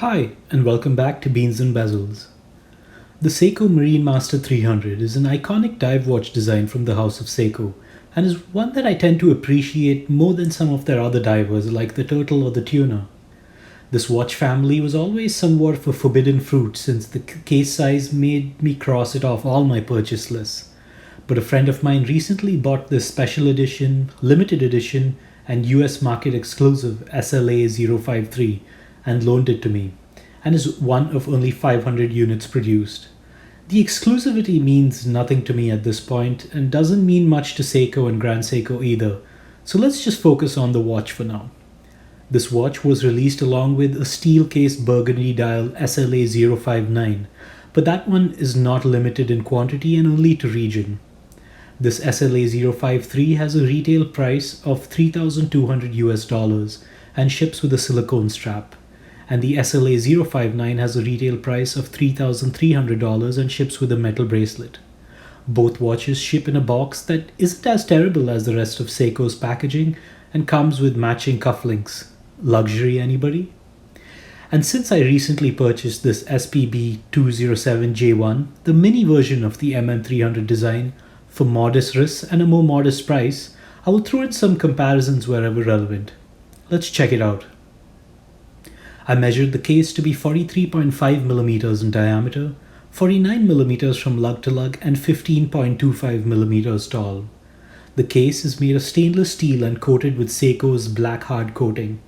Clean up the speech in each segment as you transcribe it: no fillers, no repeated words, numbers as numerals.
Hi, and welcome back to Beans and Bezels. The Seiko Marine Master 300 is an iconic dive watch design from the house of Seiko, and is one that I tend to appreciate more than some of their other divers like the turtle or the tuna. This watch family was always somewhat of a forbidden fruit since the case size made me cross it off all my purchase lists. But a friend of mine recently bought this special edition, limited edition, and US market exclusive SLA053 and loaned it to me, and is one of only 500 units produced. The exclusivity means nothing to me at this point and doesn't mean much to Seiko and Grand Seiko either, so let's just focus on the watch for now. This watch was released along with a steel case burgundy dial SLA059, but that one is not limited in quantity and only to region. This SLA053 has a retail price of $3,200 US and ships with a silicone strap, and the SLA059 has a retail price of $3,300 and ships with a metal bracelet. Both watches ship in a box that isn't as terrible as the rest of Seiko's packaging and comes with matching cufflinks. Luxury, anybody? And since I recently purchased this SPB207J1, the mini version of the MM300 design, for modest risks and a more modest price, I will throw in some comparisons wherever relevant. Let's check it out. I measured the case to be 43.5 millimeters in diameter, 49 millimeters from lug to lug, and 15.25 millimeters tall. The case is made of stainless steel and coated with Seiko's black hard coating.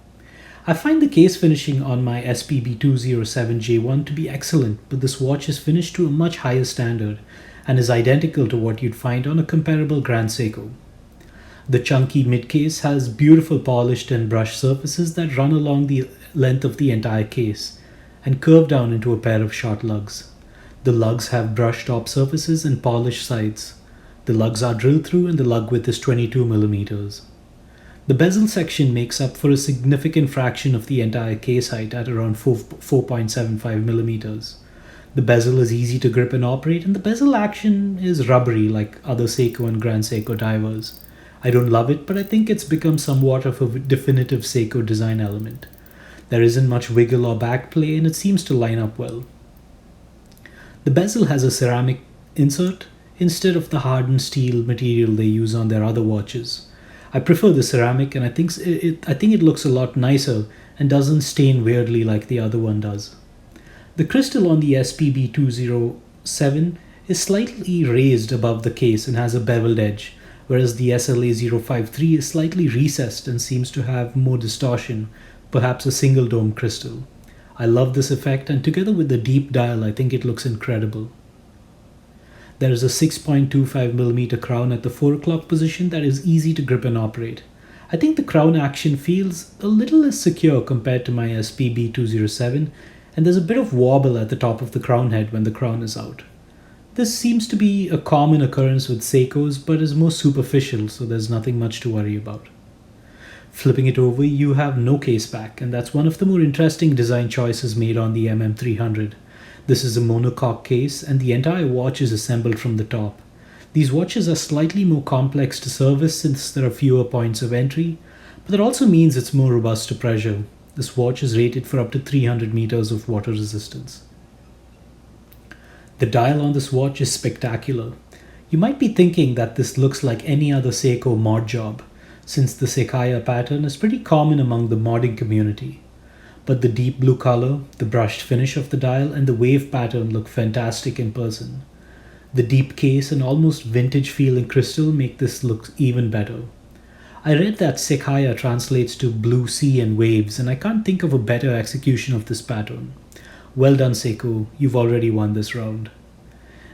I find the case finishing on my SPB207J1 to be excellent, but this watch is finished to a much higher standard and is identical to what you'd find on a comparable Grand Seiko. The chunky mid-case has beautiful polished and brushed surfaces that run along the length of the entire case and curve down into a pair of short lugs. The lugs have brushed top surfaces and polished sides. The lugs are drilled through and the lug width is 22 millimeters. The bezel section makes up for a significant fraction of the entire case height at around 4.75 millimeters. The bezel is easy to grip and operate, and the bezel action is rubbery like other Seiko and Grand Seiko divers. I don't love it, but I think it's become somewhat of a definitive Seiko design element. There isn't much wiggle or backplay, and it seems to line up well. The bezel has a ceramic insert instead of the hardened steel material they use on their other watches. I prefer the ceramic, and I think it looks a lot nicer and doesn't stain weirdly like the other one does. The crystal on the SPB207 is slightly raised above the case and has a beveled edge, whereas the SLA053 is slightly recessed and seems to have more distortion, perhaps a single dome crystal. I love this effect, and together with the deep dial, I think it looks incredible. There is a 6.25mm crown at the 4 o'clock position that is easy to grip and operate. I think the crown action feels a little less secure compared to my SPB207, and there's a bit of wobble at the top of the crown head when the crown is out. This seems to be a common occurrence with Seikos, but is more superficial, so there's nothing much to worry about. Flipping it over, you have no case back, and that's one of the more interesting design choices made on the MM300. This is a monocoque case, and the entire watch is assembled from the top. These watches are slightly more complex to service since there are fewer points of entry, but that also means it's more robust to pressure. This watch is rated for up to 300 meters of water resistance. The dial on this watch is spectacular. You might be thinking that this looks like any other Seiko mod job, since the Seigaiha pattern is pretty common among the modding community. But the deep blue color, the brushed finish of the dial, and the wave pattern look fantastic in person. The deep case and almost vintage feeling crystal make this look even better. I read that Seigaiha translates to blue sea and waves, and I can't think of a better execution of this pattern. Well done, Seiko, you've already won this round.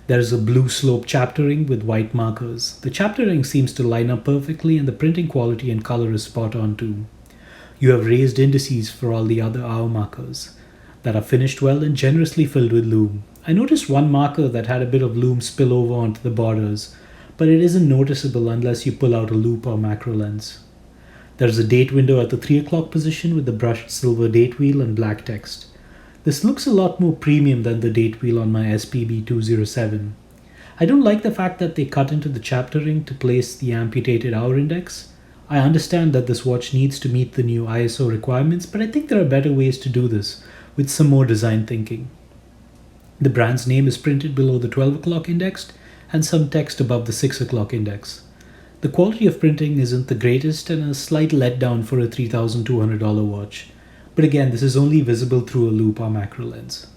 There is a blue slope chapter ring with white markers. The chapter ring seems to line up perfectly, and the printing quality and color is spot on too. You have raised indices for all the other hour markers that are finished well and generously filled with lume. I noticed one marker that had a bit of lume spill over onto the borders, but it isn't noticeable unless you pull out a loupe or macro lens. There is a date window at the 3 o'clock position with the brushed silver date wheel and black text. This looks a lot more premium than the date wheel on my SPB207. I don't like the fact that they cut into the chapter ring to place the amputated hour index. I understand that this watch needs to meet the new ISO requirements, but I think there are better ways to do this, with some more design thinking. The brand's name is printed below the 12 o'clock index and some text above the 6 o'clock index. The quality of printing isn't the greatest and a slight letdown for a $3,200 watch, but again, this is only visible through a loupe or macro lens.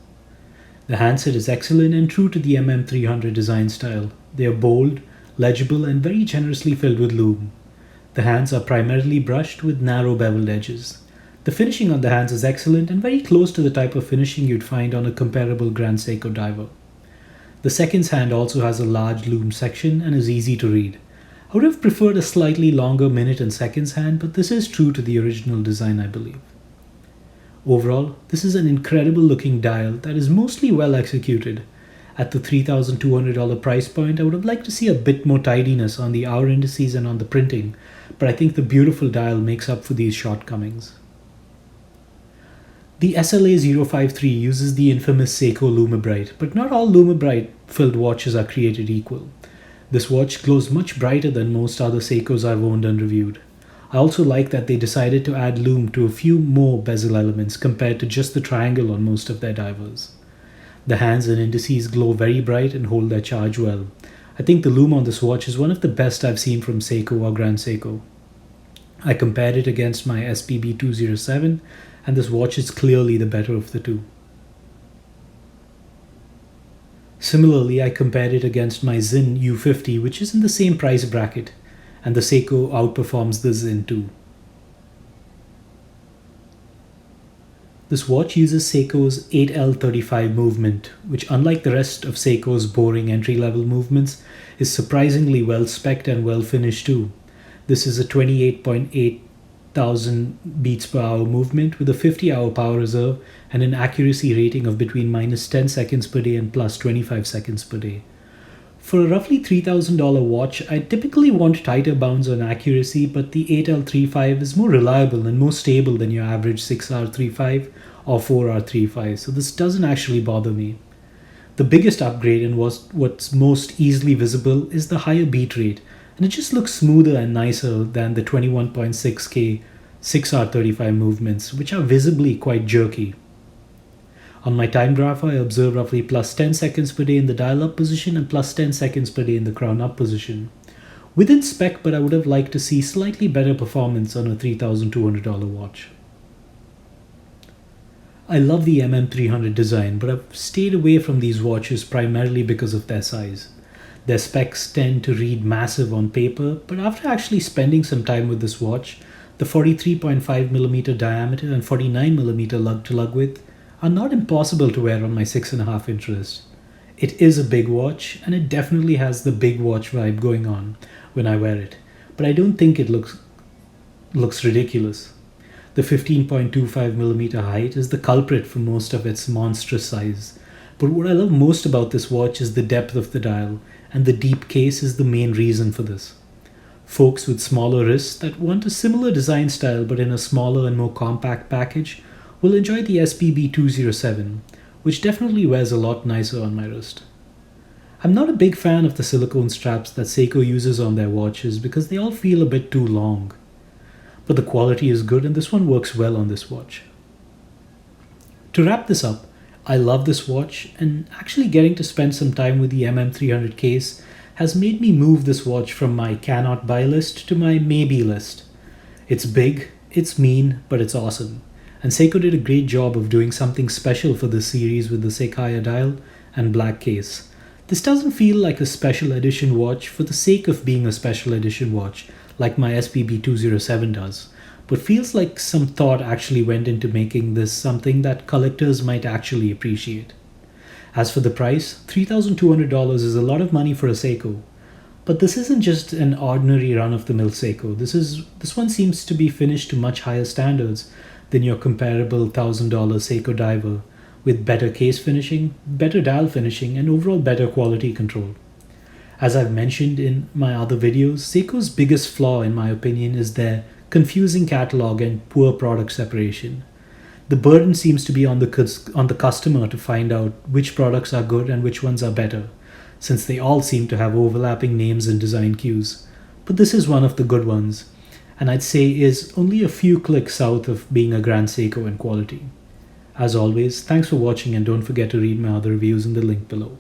The handset is excellent and true to the MM300 design style. They are bold, legible, and very generously filled with lume. The hands are primarily brushed with narrow beveled edges. The finishing on the hands is excellent and very close to the type of finishing you'd find on a comparable Grand Seiko diver. The seconds hand also has a large lume section and is easy to read. I would have preferred a slightly longer minute and seconds hand, but this is true to the original design, I believe. Overall, this is an incredible looking dial that is mostly well executed. At the $3,200 price point, I would have liked to see a bit more tidiness on the hour indices and on the printing, but I think the beautiful dial makes up for these shortcomings. The SLA053 uses the infamous Seiko Lume Bright, but not all Lume Bright filled watches are created equal. This watch glows much brighter than most other Seikos I've owned and reviewed. I also like that they decided to add lume to a few more bezel elements compared to just the triangle on most of their divers. The hands and indices glow very bright and hold their charge well. I think the lume on this watch is one of the best I've seen from Seiko or Grand Seiko. I compared it against my SPB207 and this watch is clearly the better of the two. Similarly, I compared it against my Zin U50, which is in the same price bracket, and the Seiko outperforms the Zin too. This watch uses Seiko's 8L35 movement, which unlike the rest of Seiko's boring entry-level movements, is surprisingly well spec'd and well finished too. This is a 28.8 thousand beats per hour movement with a 50-hour power reserve and an accuracy rating of between -10 seconds per day and +25 seconds per day. For a roughly $3,000 watch, I typically want tighter bounds on accuracy, but the 8L35 is more reliable and more stable than your average 6R35 or 4R35, so this doesn't actually bother me. The biggest upgrade and what's most easily visible is the higher beat rate, and it just looks smoother and nicer than the 21.6K 6R35 movements, which are visibly quite jerky. On my time graph, I observe roughly +10 seconds per day in the dial up position and +10 seconds per day in the crown up position. Within spec, but I would have liked to see slightly better performance on a $3,200 watch. I love the MM300 design, but I've stayed away from these watches primarily because of their size. Their specs tend to read massive on paper, but after actually spending some time with this watch, the 43.5mm diameter and 49mm lug-to-lug width are not impossible to wear on my 6.5-inch wrist. It is a big watch, and it definitely has the big watch vibe going on when I wear it, but I don't think it looks ridiculous. The 15.25mm height is the culprit for most of its monstrous size, but what I love most about this watch is the depth of the dial, and the deep case is the main reason for this. Folks with smaller wrists that want a similar design style but in a smaller and more compact package will enjoy the SPB207, which definitely wears a lot nicer on my wrist. I'm not a big fan of the silicone straps that Seiko uses on their watches because they all feel a bit too long. But the quality is good and this one works well on this watch. To wrap this up, I love this watch, and actually getting to spend some time with the MM300 case has made me move this watch from my cannot buy list to my maybe list. It's big, it's mean, but it's awesome. And Seiko did a great job of doing something special for this series with the Seigaiha dial and black case. This doesn't feel like a special edition watch for the sake of being a special edition watch, like my SPB207 does, but feels like some thought actually went into making this something that collectors might actually appreciate. As for the price, $3,200 is a lot of money for a Seiko, but this isn't just an ordinary run-of-the-mill Seiko. This one seems to be finished to much higher standards than your comparable $1,000 Seiko diver, with better case finishing, better dial finishing, and overall better quality control. As I've mentioned in my other videos, Seiko's biggest flaw, in my opinion, is their confusing catalog and poor product separation. The burden seems to be on the customer to find out which products are good and which ones are better, since they all seem to have overlapping names and design cues. But this is one of the good ones, and I'd say is only a few clicks south of being a Grand Seiko in quality. As always, thanks for watching and don't forget to read my other reviews in the link below.